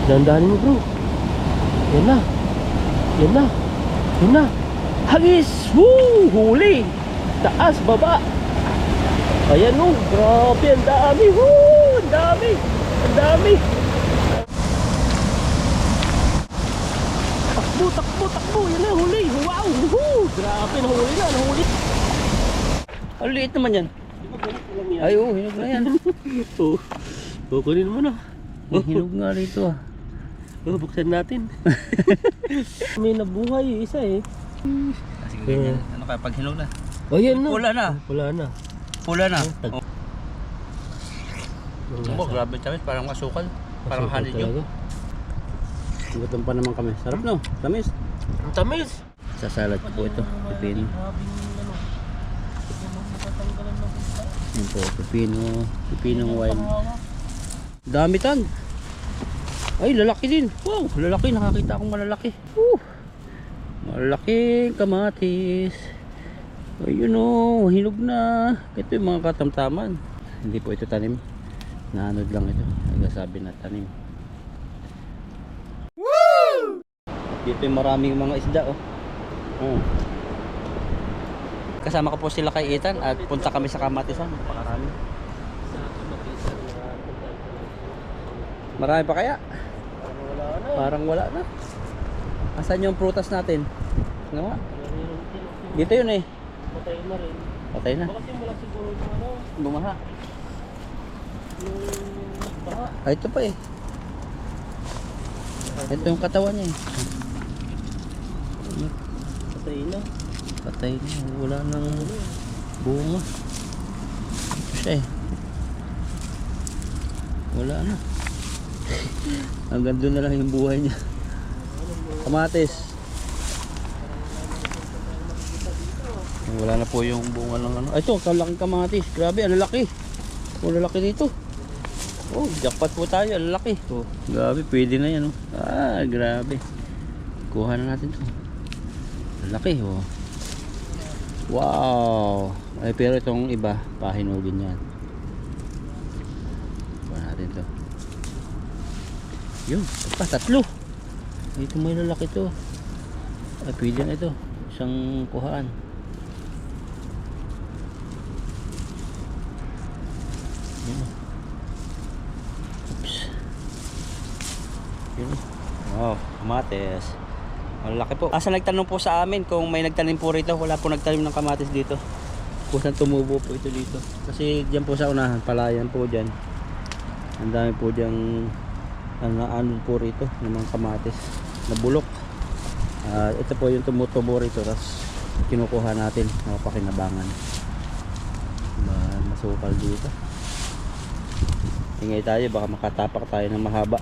Dandanin mo bro. Yan na. Yan na. Yan na. Hagis! Woo! Huli! Taas, baba. Ayan o. Grabe, ang dami. Woo! Ang dami. Ang dami. Takbo, takbo, takbo. Yan na, huli. Wow! Woo! Grabe, nahuli na. Nahuli. Ang liit naman yan. Ay, oo, hinog na yan. Oo. Kukunin mo na. Hinog nga rito ah. Oh, buksan natin. May nabuhay isa eh. Sige, ganyan. Ano kaya pag hinog na? Oh, yan na. Pula na. Pula na. Pula na. Tag- Oh, grabe tamis. Parang masukal. Parang Masukal honeydew. talaga. Gutom pa naman kami. Sarap no? Tamis. Ang tamis. Sa salad ko po ito. Pipino. Yan po. Pipino. Pipinong wine. Dami tan. Ay, lalaki din. Wow, lalaki. Nakakita akong malalaki. Malaking kamatis. Ayun o, hinog na. Ito yung mga katamtaman. Hindi po ito tanim. Naanod lang ito. Nagsasabi na tanim. Woo! Dito yung maraming mga isda oh. Kasama ko po sila kay Ethan at punta kami sa Kamatisan. Napakarami. Marami pa kaya? Parang wala na. Asan yung prutas natin? Ano nga? Dito yun eh. Patay na rin. Patay na. Bakit yung wala siguro yung ano? Bumaha. Yung baha. Ay, ito pa eh. Ito yung katawan niya eh. Patay na. Patay na. Wala nang bunga. Ito siya eh. Wala na. Hanggang doon na lang yung buhay niya. Kamatis. Wala na po yung bunga ng ano. Ito, kalaking kamatis. Grabe, ang lalaki. Ang lalaki dito. Oh, jackpot po tayo. Ang lalaki. Oh, grabe, pwede na yan. Oh. Ah, grabe. Kuha na natin to. Ang laki. Oh. Wow. Ay, pero itong iba, pahinugin yan. Kuha natin to. Yun, pa, tatlo. Ito may lalaki to. Ay, pwede na ito. Isang kuhaan. Yun. Oops. Yun. Wow, kamatis. Malaki po. Asa nagtanong po sa amin kung may nagtanim po rito. Wala po nagtanim ng kamatis dito. Kusang tumubo po ito dito. Kasi dyan po sa unahan, palayan po dyan. Ang dami po dyan ano po rito ng mga kamatis na bulok. Ito po yung tumutubo rito, tapos kinukuha natin napakinabangan. Masukal dito. Tingay tayo, baka makatapak tayo ng mahaba.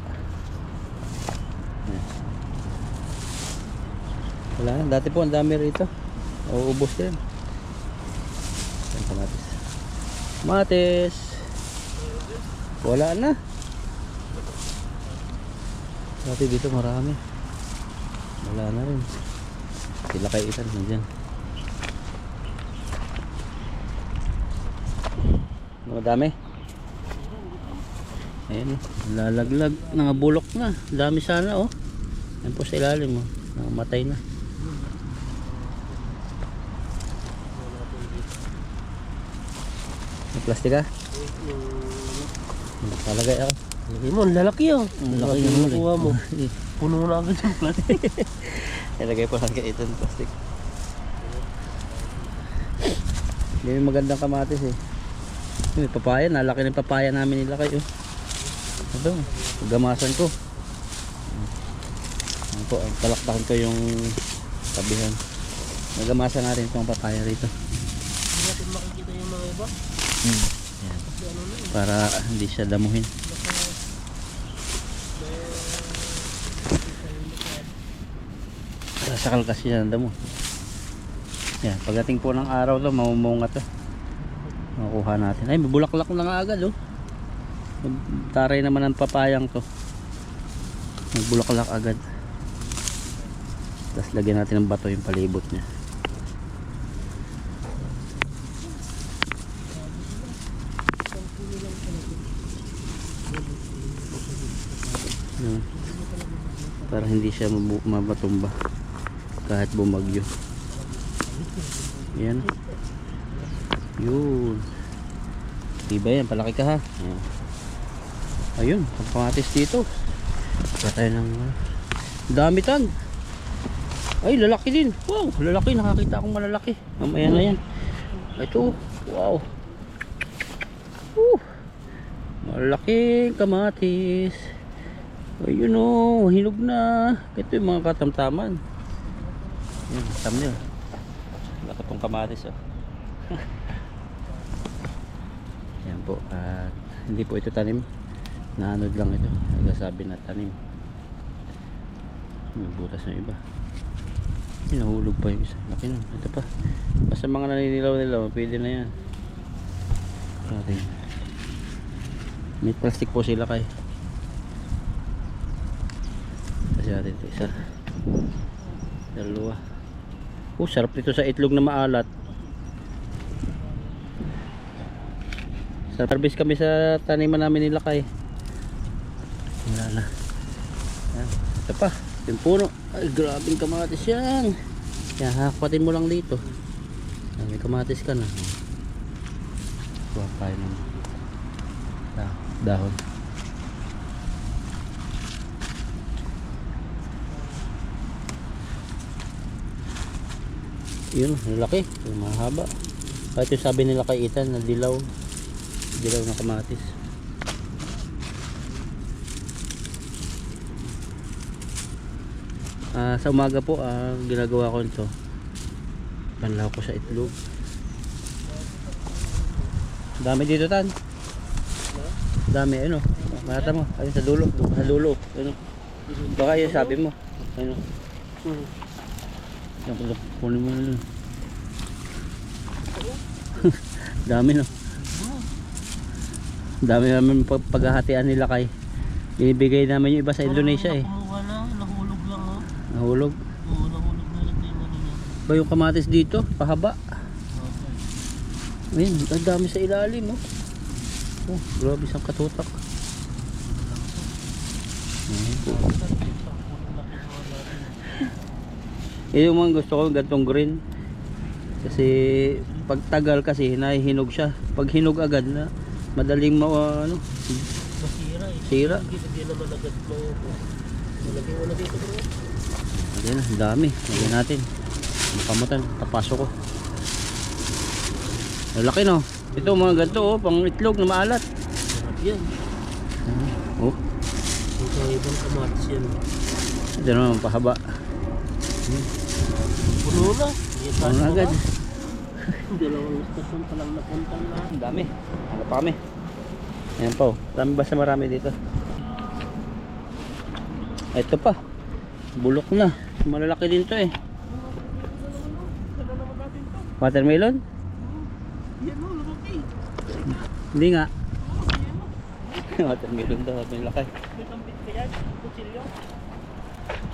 Wala na, dati po ang dami rito. Uubos din. Kamatis. Kamatis. Wala na. Dati dito marami. Wala na rin. Sila kay Ethan nandiyan. Madami. Ayan, lalaglag. Nangabulok na. Dami sana oh. Ayan po sa ilalim oh. Nangamatay na. May plastic ah? Talagay ako. Limon, lalaki oh. Lalaki yung huli. Kuha mo. Puno na agad yung plastic. Ilagay po lang kay Ethan plastic. Hindi yung magandang kamatis eh. May papaya, nalaki ng papaya namin nila kayo. Ito, gamasan ko. Ano po, talaktakan ko yung tabihan. Nagamasan natin itong papaya rito. Hindi natin makikita yung mga iba. Yan. Para hindi siya damuhin. Sasakal kasi yan ang damo. Yan, pagdating po ng araw to, mamumunga to. Makuha natin. Ay, may bulaklak na nga agad oh. Taray naman ang papayang to. Nagbulaklak agad. Tapos lagyan natin ng bato yung palibot niya. Yan. Para hindi siya matumba kahit bumagyo. Yan. Yun. Diba yan, palaki ka ha. Yan. Ayun, ang kamatis dito. Patay ng dami tan. Ay, lalaki din. Wow, lalaki. Nakakita akong malalaki. Mamaya na yan. Ito, wow. Malaking kamatis. Ayun o, hinog na. Ito yung mga katamtaman. Yan, thumbnail. Laki pong kamatis o. Yan po. At hindi po ito tanim. Naanod lang ito. Nagsasabi na tanim. May butas na iba. Nahulog pa yung isa. Laki nun. Ito pa. Basta mga naninilaw-nilaw, pwede na yan. Ating. May plastic po sila kay. Kasi natin ito isa. Dalawa. Sarap dito sa itlog na maalat. Sa harvest kami sa taniman namin nila kay. Wala na. Yan. Ito pa. Yung puno. Ay, grabing kamatis yan. Yan, hakapatin mo lang dito. Yan, may kamatis ka na. Kuha tayo ng dahon. Yun, laki. Yung mahaba. Kahit yung sabi nila kay Ethan na dilaw. Dilaw na kamatis. Sa umaga po ginagawa ko nito, panlaw ko sa itlog. Dami dito tan. Dami ano. Makata mo, ayun sa dulo, sa dulo. Ano? Baka yung sabi mo. Ano? Yung kunin mo na. Dami no. Dami namin paghahatian nila kay. Binibigay namin yung iba sa Indonesia eh. Nahulog? Oo, nahulog na lang yung ano niya. Ba yung kamatis dito? Pahaba. Ayun, ang dami sa ilalim oh. Oh, grabe isang katutak. Yung mga gusto ko gantong green. Kasi pag tagal kasi nahihinog siya. Pag hinog agad na madaling ano, Masira eh. sira. Hindi naman agad mo. Malagay mo na dito bro. Ayan na, ang dami. Lagyan natin. Makamutan, tapasok ko. Lalaki no. Ito mga ganito oh, pang itlog na maalat. Sarap yan. Oh. Ito ibang kamatis yan. Ito naman pahaba. Puno na. Puno na agad. Dalawang stasyon pa lang napunta na. Ang dami. Ano pa kami? Ayan pa oh. Dami basta marami dito. Ito pa. Bulok na. Malalaki din to eh. Watermelon? Yan o, lumaki. Hindi nga. Watermelon daw. Malaki. May kambit ka yan? Kutsilyo?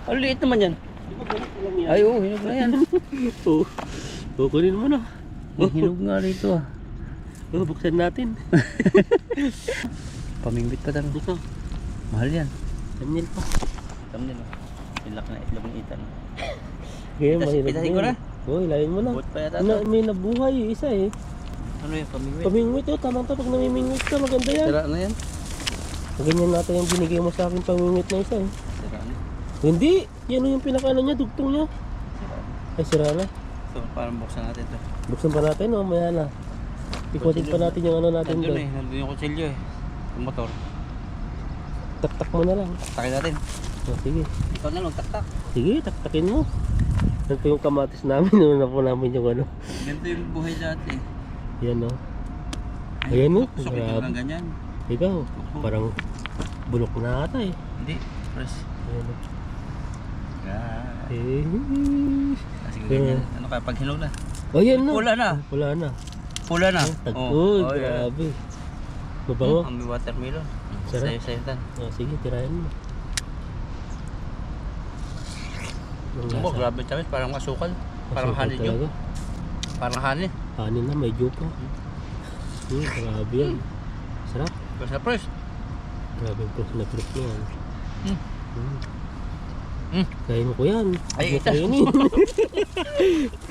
Ang liit naman yan. Di ba ganit lang yan? Ay oh, hinog na yan. Oo. Kukunin mo na. Hinog nga rito ah. Oo, buksan natin. Pamingwit pa talaga. Ito. Mahal yan. Daniel pa. Thumbnail oh. Silak na itlog ng Ethan. Kaya Pitasin ko na. Oo, ilayin mo na. Buot pa yata ito. May nabuhay yung isa eh. Ano yung pamingwit? Pamingwit oh, tamang pag namimingwit ka, maganda yan. Sira na yan. Ganyan natin yung binigay mo sa akin pamingwit na isa eh. Sira na. Hindi, yan yung pinakaano niya, dugtong niya. Sira na. Ay, sira na. So parang buksan natin ito. Buksan pa natin oh, maya na. Ikutin pa natin yung ano natin Nandun doon. eh. Nandun yung kutsilyo eh. Yung motor. Taktak mo na lang. Takin natin. Oh, sige. Ikaw na lang taktak. Sige, taktakin mo. Ito yung kamatis namin, na po namin yung ano. Ganito yung buhay dati. Yan oh. Ayan oh, Sukit grabe. lang ganyan. Ikaw, parang bulok na ata eh. Hindi. Press. Ayan oh. Yeah. Eh. Kasi ganyan. Ano kaya pag hinog na? Oh, yan na. Pula na. Wala na. Pula na. Uy, yeah. grabe. Mabango. Ang may watermelon. Sarap. Sayo-sayo tan. Oh, sige, tirahin mo. Ang Oh, lasa. grabe tamis. Parang masukal. Parang Masukal honey yun. talaga. Parang honey. Hanin na, may jupa. Grabe yan. Sarap. Basta press. Grabe yung proof na proof na yan. Kain ko yan. Ay, Huwag mo kainin.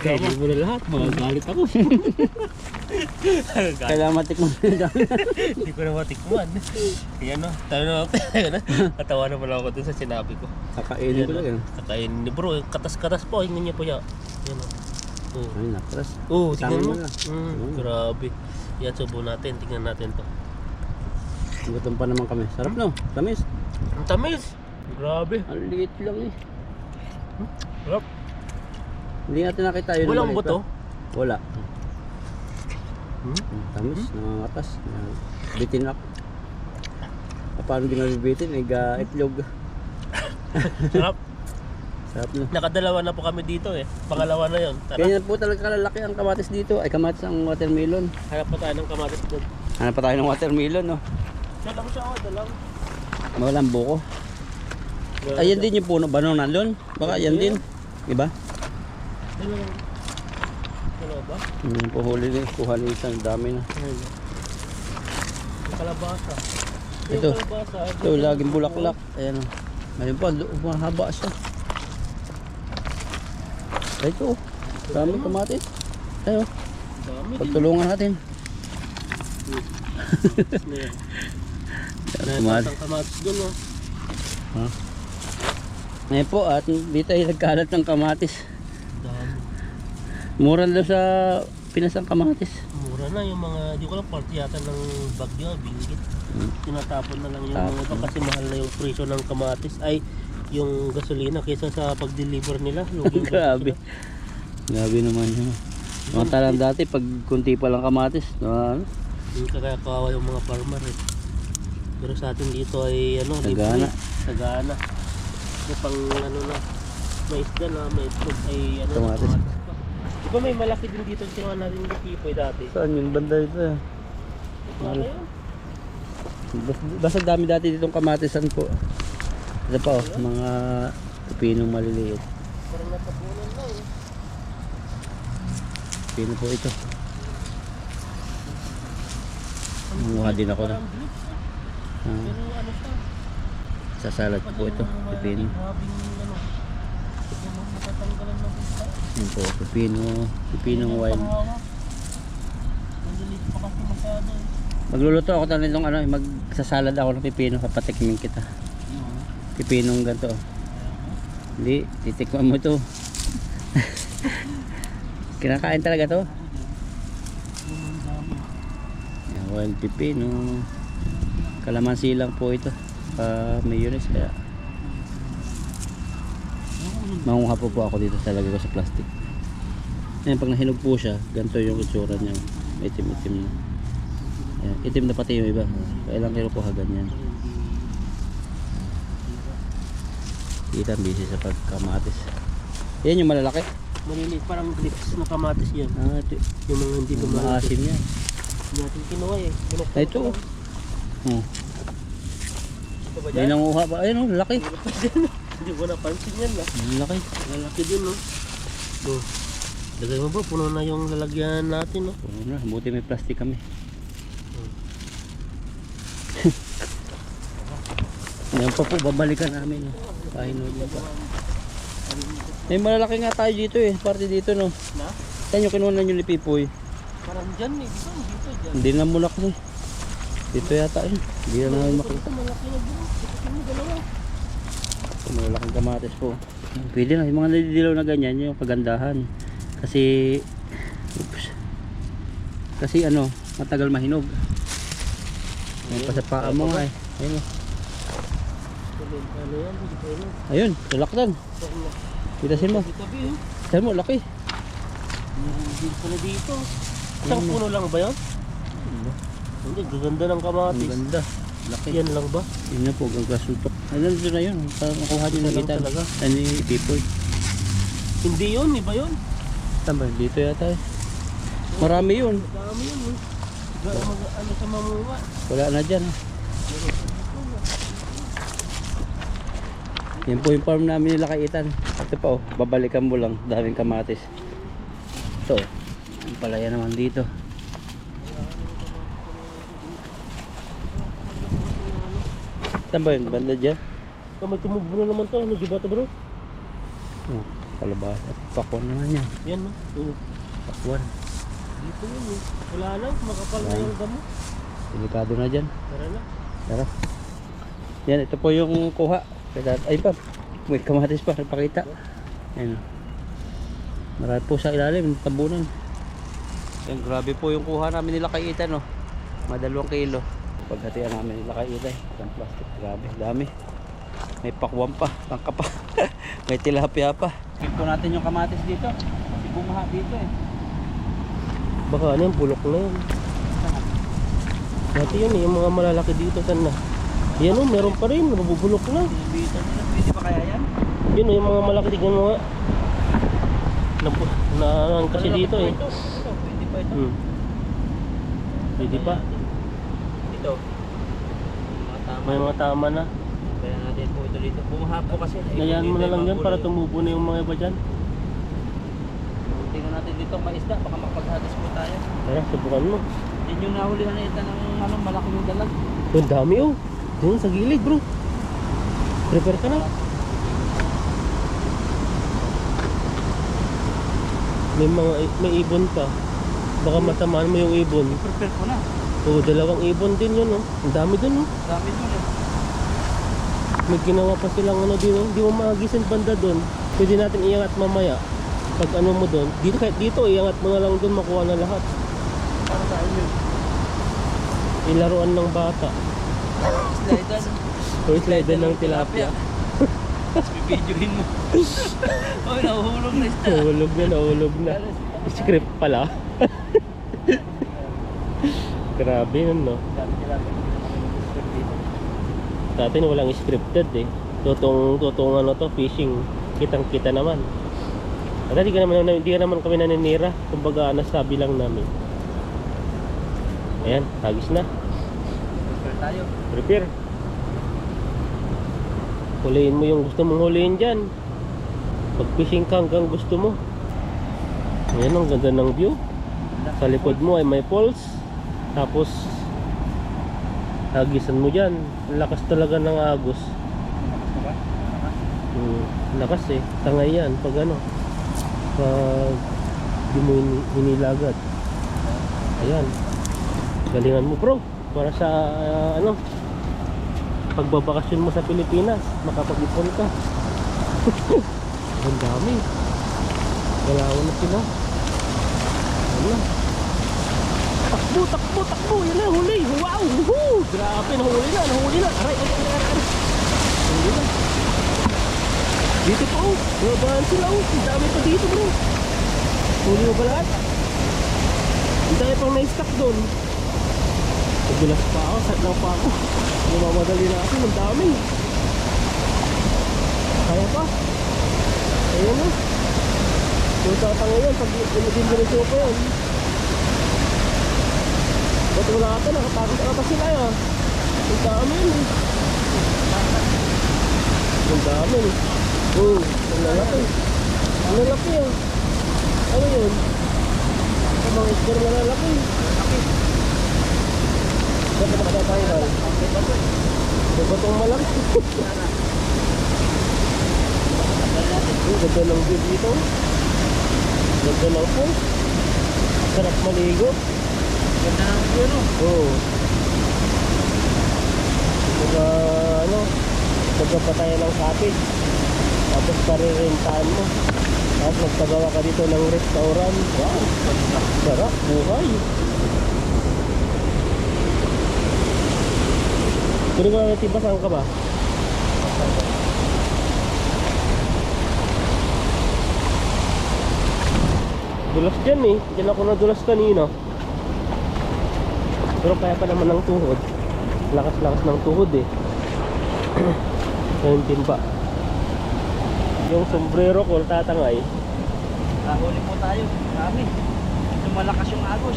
Kainin mo na lahat. Magagalit ako. Kailangan matikman mo yung dami. Hindi ko na matikman. Yan o. Natawa na pala ako dun sa sinabi ko. Kakainin ko lang yan. Kakain ni bro. Katas-katas po. Hingin niya po yan. Yan o. Oh. Ay, nakras. Oh, Tama tingnan mo. mo na. Grabe. Yan, subo natin. Tingnan natin to. Gutom pa naman kami. Sarap no? Tamis. Ang tamis. Grabe. Ang liit lang eh. Sarap. Hindi natin nakita yun. Walang maliit buto? pa. Wala. Tamis, nangangatas. Bitin ako. Paano di mabibitin? Itlog. Sarap. Sarap no? Nakadalawa na po kami dito eh. Pangalawa na yon. Tara. Ganyan po talaga kalalaki ang kamatis dito. Ay, kamatis ang watermelon. Hanap pa tayo ng kamatis doon. Hanap pa tayo ng watermelon no? Siya lang siya ako. Dalang. Walang buko. Ayan din yung puno ba nung nandun? Baka yan din. Diba? Dalang. Ano ba? Yung po huli din. Kuha ni isang dami na. Ayun. Kalabasa. Ito. Yung kalabasa. Ito, laging bulaklak. Ayan o. Ngayon pa, mahaba siya. Ito. Dami kamatis. Ayo. Dami din. Pagtulungan natin. Kamatis. Ang kamatis doon oh. Ha? Ngayon po, at dito ay nagkalat ng kamatis. Dami. Mura na sa Pinas ang kamatis. Mura na yung mga, di ko lang party yata ng bagyo, binggit. Tinatapon na lang yung mga ito kasi mahal na yung presyo ng kamatis. Ay, yung gasolina kaysa sa pag-deliver nila. Grabe. Grabe naman yun. Mga talang dati, pag kunti pa lang kamatis, ano? Kaya kawawa yung mga farmer eh. Pero sa atin dito ay ano, Sagana. Sagana. May pang ano na, may isda na, may itlog ay ano, Kamatis. pa. Di ba may malaki din dito kinuha natin yung kipoy dati? Saan yung banda ito? Ano yun? Basta dami dati ditong kamatisan po. Ito pa oh, mga pipinong maliliit. Parang natabunan na eh. Pipino po ito. Manguha din ako na. Parang blips eh. Ah, Pero ano siya? sa salad po ito, pipino. Grabing ano. Yung matatanggalan na bisa. Yan po, pipinong wild. Panghawak. Malilit pa kasi masyado eh. Magluluto ako tayo nitong ano, magsasalad ako ng pipino, papatikimin kita. Pipinong ganito. Hindi, titikman mo to. Kinakain talaga to. Yan, wild pipino. Kalamansi lang po ito. Mayonnaise kaya. Manguha po ako dito, talaga ko sa plastic. Ayan, pag nahinog po siya, ganito yung itsura niya. Itim-itim na. Ayan, itim na pati yung iba. Kailang kilo kuha ganyan. Kita busy sa pagkamatis. Yan yung malalaki. Maliliit, parang blips na kamatis yan. Ito. Yung mga hindi ko Maasim yan. Hindi natin kinuha eh. Bulok Ay, ito. Oh. Ito ba May dyan? nanguha ba? Ayun oh, laki. Hindi ko napansin yan ah. Laki. Lalaki din no. Oh. Lagay mo ba? Puno na yung lalagyan natin no. Puno na, buti may plastic kami. Yan pa po, babalikan namin. Pahinod na pa. May malalaki nga tayo dito eh. Parte dito no. Na? Saan yung kinuha nyo ni Pipoy? Parang dyan eh. Dito dyan. Hindi na muna kasi. Dito yata yun. Hindi na namin makita. Ito malaki na din. Ito mo dalawa. Ito, malalaking kamatis po. Pwede na. Yung mga nadidilaw na ganyan, yung kagandahan. Kasi, oops. Kasi ano, matagal mahinog. Ayun pa sa paa mo nga eh. Ayun oh. Ano yan? Hindi ko yun. Ayun, lalakdan. Kitasin mo. Tabi eh. Kitasin mo, laki. Hindi ko na dito. Isang puno lang ba yan? Hindi, gaganda ng Ang kamatis. ganda. Laki. Yan lang ba? Yun na po, gagasutok. Ayun, dito na yun. Parang nakuha din Isa ng lang kita. talaga. Ano yung Pipoy. Hindi yun, iba yun. Tama, dito yata eh. Marami yun. Dami yun eh. Ano sa mamunga. Wala na dyan. Yan po yung farm namin nila kay Itan. Ito pa oh, babalikan mo lang. Daming kamatis. Ito, ang palaya naman dito. Saan ba yun? Banda dyan? May tumubo na naman to. Ano ba to bro? Oh, kalabasa. Pakwan naman yan. Yan no? Oo. Pakwan. Dito yun eh. Wala na. Makapal na yung damo. Delikado na dyan. Tara na. Tara. Yan, ito po yung kuha. Ay pa, may kamatis pa, napakita. Ayan. Marami po sa ilalim, tabunan. Yan, grabe po yung kuha namin nila kay Ethan, no. Mga 2 kilo. Paghatian namin nila kay Ethan. Isang plastic, grabe, dami. May pakwan pa, tangka pa. May tilapia pa. Check po natin yung kamatis dito. Kasi bumaha dito eh. Baka ano yung bulok na yun. Dati yun eh. Yung mga malalaki dito. Saan na? Yan o. Meron pa rin. Nabubulok na. Pwede pa kaya yan? Yun o. Yung mga malaki. Tignan mo nga. Na kasi dito eh. Ito, pwede pa ito. Pwede pa. Dito. May mga tama na. Kaya natin po ito dito. Bumaha po kasi. Hayaan mo na lang yan para tumubo na yung mga iba dyan. Tingnan natin dito may isda. Baka makapaghagis po tayo. Tara, subukan mo. Yan yung nahulihan na ito ng malaki yung dalag. Ang dami oh. Diyan sa gilid bro. Prepare ka na. May ibon pa. Baka matamaan mo yung ibon. Prepare ko na. Oo, 2 ibon din yun oh. Ang dami dun oh. Dami dun eh. May ginawa pa silang ano dito. Hindi mo magisin banda dun. Pwede natin iangat mamaya. Pag ano mo dun. Dito, kahit dito iangat mo na lang dun. Makuha na lahat. Para sa inyo. Ilaruan ng bata. Slider. O slider ng tilapia. Tapos bibidyohin mo. Oy, nahuhulog na isda. Nahulog na. Script pala. Grabe nun no. Dami tilapia. Sa atin walang scripted eh. Totong ano to, fishing. Kitang-kita naman. At hindi ka naman kami naninira. Kumbaga nasabi lang namin. Ayan, hagis na. Prepare tayo. Prepare. Huliin mo yung gusto mong huliin dyan. Pag fishing ka hanggang gusto mo. Ayan, ang ganda ng view. Sa likod mo ay may falls. Tapos hagisan mo dyan. Lakas talaga ng agos. Lakas eh. Tangay yan. Pag ano. Pag di mo hinilagat. Ayan. Galingan mo bro. Para sa ano. Pagbabakasyon mo sa Pilipinas. Makapag-ipon ka. Ang dami. Galaw na sila. Ano. Takbo, takbo, takbo. Yan na, huli. Wow! Woohoo! Grabe, nahuli na. Aray. Huli na. Dito pa oh. Babahan sila oh. Ang dami pa dito bro. Huli mo ba lahat? Ang dami pang na-stack doon. Nagulas pa ako. Sat lang pa ako. Lumamadali na ako. Ang dami. Kaya pa. Ayan oh. Kung tatanga yan. Pag dindiretso pa yan. Ba't wala ata? Nakatakot ata sila yan. Ang dami yun eh. Ang dami eh. Ang lalaki. Ang lalaki yan. Ano yun? Ang mga isgar na lalaki. Ba't na makapapayal? Ba't itong malaki? Ganda ng view dito. Ganda ng pool. Sarap maligo. Ganda ng view no? Oo. Kumbaga ano, magpapataya ng cottage. Tapos parirentahan mo. Tapos magpagawa ka dito ng restaurant. Wow, sarap, buhay. Pwede ko lang tiba, saan ka ba? Dulas dyan eh. Dyan ako nadulas kanina. Pero kaya pa naman ng tuhod. Lakas-lakas ng tuhod eh. Ngayon timba. Yung sombrero ko tatangay. Huli po tayo. Marami. Ito malakas yung agos.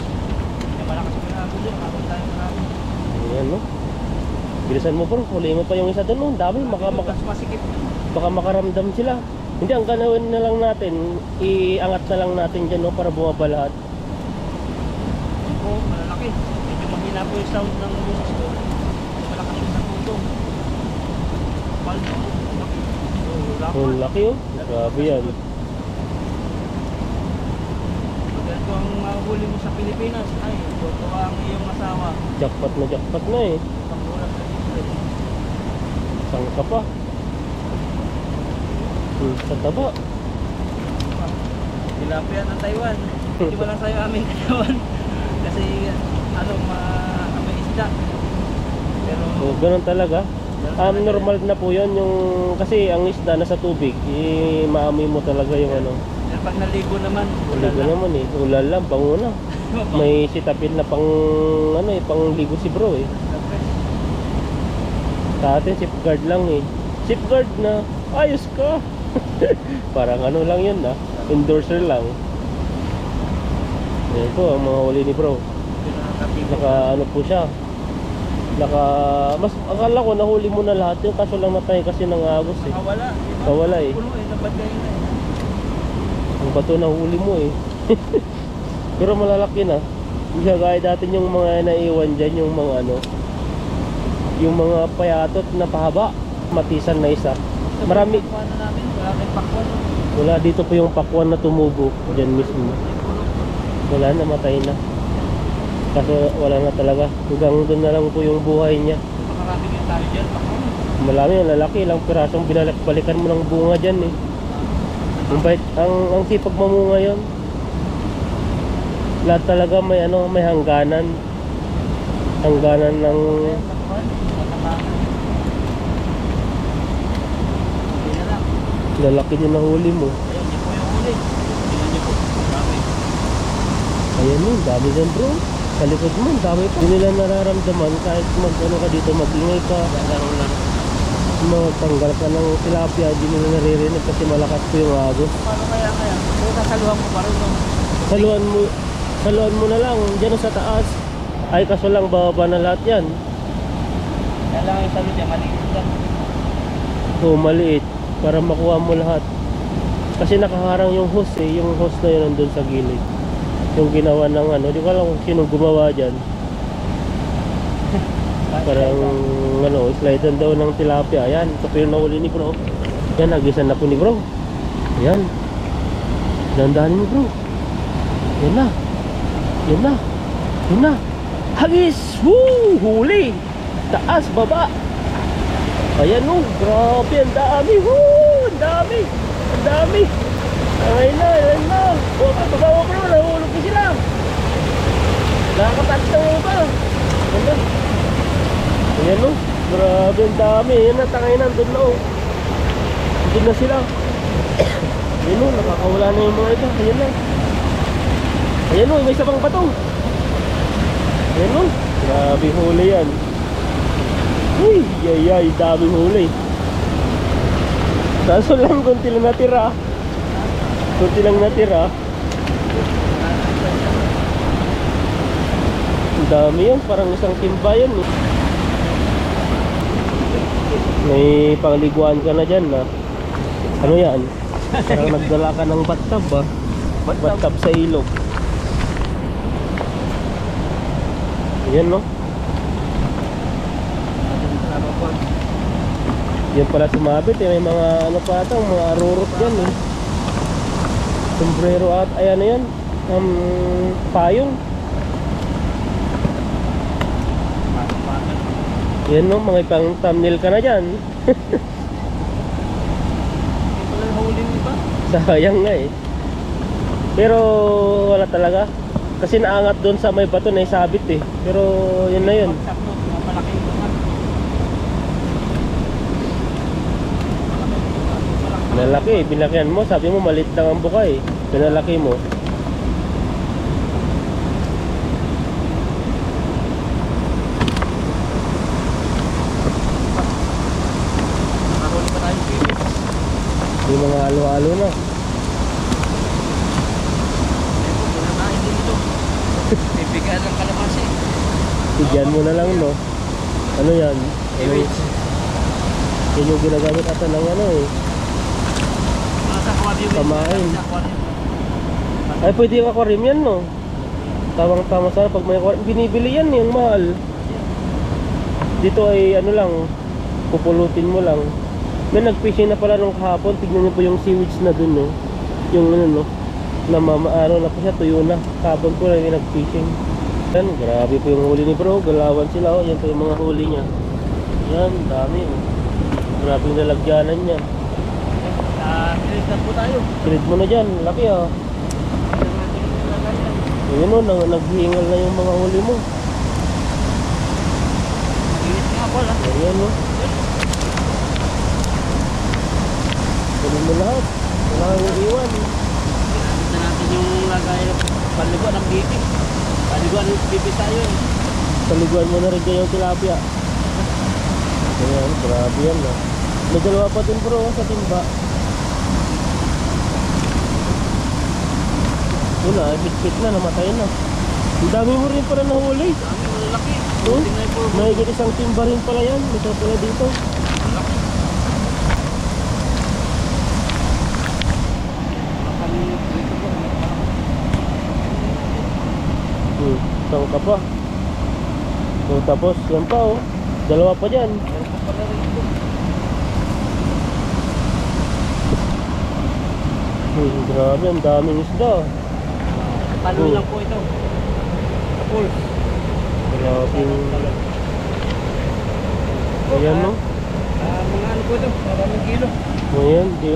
Ito malakas yung agos yun. Agos tayo marami. Ayan no. Bilisan mo bro. Huli mo pa yung isa doon no. Dami. Mas masikip. Baka makaramdam sila. Hindi, ang ganawin na lang natin, iangat na lang natin dyan no, para bumaba lahat. Oo, malalaki. Medyo mahina po yung sound ng boses ko. Malakas yung natutong. Kapal no? Ang laki oh. Grabe yan. Ganito ang mahuli mo sa Pilipinas. Ay, tutuwa ang iyong asawa. Jackpot na eh. Pangulap sa isla. Sangka pa. Sa taba. Tilapia ng Taiwan. Hindi mo lang sa'yo aming katawan. Kasi may isda. Pero Oh, ganun talaga. Normal na po yun yung kasi ang isda nasa tubig, maamoy mo talaga yung ano. pero pag naligo naman, Ligo naman eh. Ulal lang, bango na. May sitapin na pang pang ligo si bro eh. Sa atin safeguard lang eh. Safeguard na, ayos ka. Parang ano lang yun endorser lang. Ito ang mga huli ni bro. Naka ano po siya. Mas akala ko nahuli mo na lahat yung kaso lang natay kasi ng agos eh. Nakawala. Nakawala eh. Puno eh, dapat kayo na eh. Ang bato nahuli mo eh. Pero malalaki na. Hindi siya gaya dati yung mga naiwan dyan, yung mga yung mga payatot na pahaba, matisan na isa. Marami. Pakwan na namin, wala tayong pakwan. Wala dito po yung pakwan na tumubo dyan mismo. Wala, namatay na. Kaso wala na talaga. Hanggang doon na lang po yung buhay niya. Makarami yung tayo dyan, pakwan. Malami yung lalaki, ilang pirasong binalik-balikan mo ng bunga dyan eh. Ang sipag mamunga yun. Lahat talaga may may hangganan. Hangganan ng Pakwan, matabangan. Hindi na lang. lalaki yung nahuli mo. Ayun, yun po yung huli. Tingnan niyo po, marami. Ayan yun, dami dyan bro. Sa likod mo, dami pa. Hindi nila nararamdaman kahit ka dito, mag-ingay ka. Laro-laro. Magtanggal ka ng tilapia, hindi nila naririnig kasi malakas po yung agos. Paano kaya? Kung sasaluhan ko pa rin, no? Saluan mo na lang, dyan sa taas. Ay kaso lang, bababa na lahat yan. Kaya lang yung salo niya, maliit lang. O maliit, para makuha mo lahat. Kasi nakaharang yung hose eh, yung hose na yun nandun sa gilid. Yung ginawa ng di ko alam kung sinong gumawa dyan. Parang slidean daw ng tilapia. Ayan, ito po yung nahuli ni bro. Yan, nagisan na po ni bro. Ayan. Dandahan mo bro. Yan na. Yan na. Yan na. Hagis! Woo! Huli! Taas, baba. Ayan o. Grabe, ang dami. Woo! Ang dami. Ang dami. Ayan na, ayan na. O, babawa bro. Nahulog ko sila. Nakakataas na mo ba? Ayan na. Ayan o. Grabe, ang dami. Ayan na, tangay na. Doon na o. Doon na sila. Ayan o, nakakawala na yung mga ito. Ayan na. Ayan o, may isa pang bato. Ayan o. Grabe huli yan. Uy, yay, daming huli. Kaso lang, kunti lang natira. Kunti lang natira. Ang dami yan, parang isang timba yan eh. May pangliguan ka na dyan na. Ano yan? Parang nagdala ka ng bathtub ba? Bathtub sa ilog. Yan no? Yan pala sumabit eh. May mga pa ata, mga arurot dyan eh. Sombrero at ayan na yan. Payong. Yan no, mga pang thumbnail ka na dyan. Sayang nga eh. Pero wala talaga. Kasi naangat doon sa may bato na isabit eh. Pero yun na yun. Pinalaki, binakihan mo. Sabi mo maliit lang ang buka eh. Pinalaki mo. Yung mga halo-halo na. Bibigan ng kalamansi. Tigyan mo na lang no. Ano yan? Iwit. Yan yung ginagamit ata ng eh. Pamain. Ay pwede yung aquarium yan no. Tawang tama sana pag may aquarium. Binibili yan yung mahal. Dito ay lang. Pupulutin mo lang. May nag-fishing na pala nung kahapon. Tignan niyo po yung seaweeds na dun, no? Yung ano, no? Namamaano na po siya, tuyo na. Kahapon po na yung nag-fishing. Yan, grabe po yung huli ni bro. Galawan sila, oh. Yan po yung mga huli niya. Yan, dami, oh. Grabe yung nalagyanan niya. Silid na po tayo. Silid mo na dyan, laki, ah. Ayun, oh, naghihingal na yung mga huli mo. Init nga po lang. Ayan, oh. Kunin mo lahat. Wala yung iwan. Ginamit na natin yung lagay ng paliguan ng bibi. Paliguan ng bibi tayo eh. Paliguan mo na rin dyan yung tilapia. Ayan, grabe yan, ah. May dalawa pa din bro sa timba. Wala, hit na, namatay na. Ang dami mo rin pala nahuli. Dami, malalaki. Oh, Tingnan po. may isang timba rin pala yan. Ito pala dito. Malaki. Kami dito po. Tangka pa. So, tapos, yan pa oh. Dalawa pa dyan. Meron pa pala rito. Grabe, ang daming isda. Talo lang po ito. Kapul. Grabe. Ayan no. Mga ano po ito, maraming kilo. Ayan, di.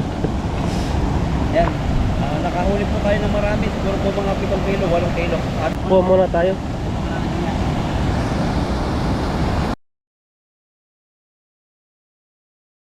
Yan. Nakahuli po tayo ng marami. Siguro po mga 7 kilo, 8 kilo. At Kuha muna tayo.